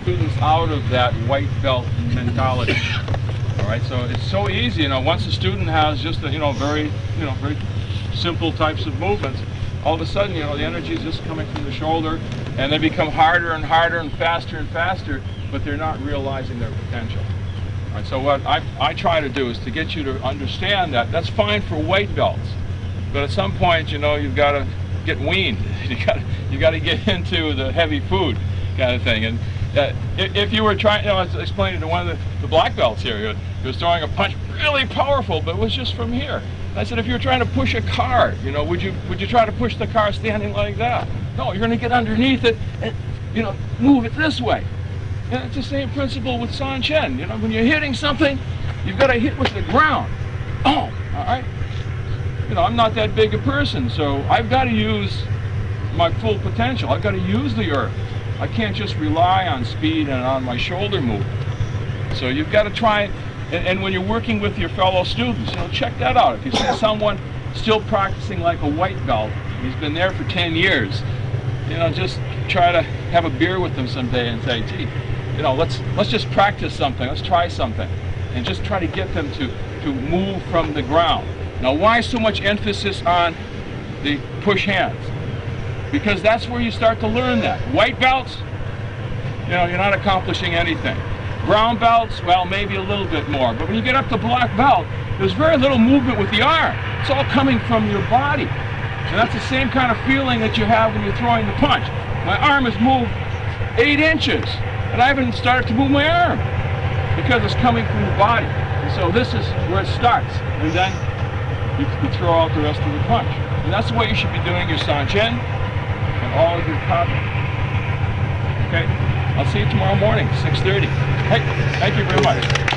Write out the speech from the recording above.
students out of that white belt mentality. All right, so it's so easy, once a student has just a, very simple types of movements, all of a sudden, the energy is just coming from the shoulder, and they become harder and harder and faster, but they're not realizing their potential. All right, so what I try to do is to get you to understand that that's fine for white belts, but at some point, you've got to get weaned. You got to get into the heavy food kind of thing. And if you were trying, I was explaining to one of the black belts here, he was throwing a punch really powerful, but it was just from here. I said, if you were trying to push a car, would you try to push the car standing like that? No, you're going to get underneath it and, move it this way. And it's the same principle with Sanchin. When you're hitting something, you've got to hit with the ground. Oh, all right. I'm not that big a person, so I've got to use my full potential. I've got to use the earth. I can't just rely on speed and on my shoulder movement. So you've got to try, and when you're working with your fellow students, check that out. If you see someone still practicing like a white belt, he's been there for 10 years, just try to have a beer with them someday and say, gee, let's just practice something, let's try something, and just try to get them to move from the ground. Now, why so much emphasis on the push hands? Because that's where you start to learn that. White belts, you're not accomplishing anything. Brown belts, well, maybe a little bit more. But when you get up to black belt, there's very little movement with the arm. It's all coming from your body. And that's the same kind of feeling that you have when you're throwing the punch. My arm has moved 8 inches, and I haven't started to move my arm because it's coming from the body. And so this is where it starts. And then you throw out the rest of the punch. And that's the way you should be doing your Sanchin and all of your kabi. Okay? I'll see you tomorrow morning, 6:30. Hey, thank you very much.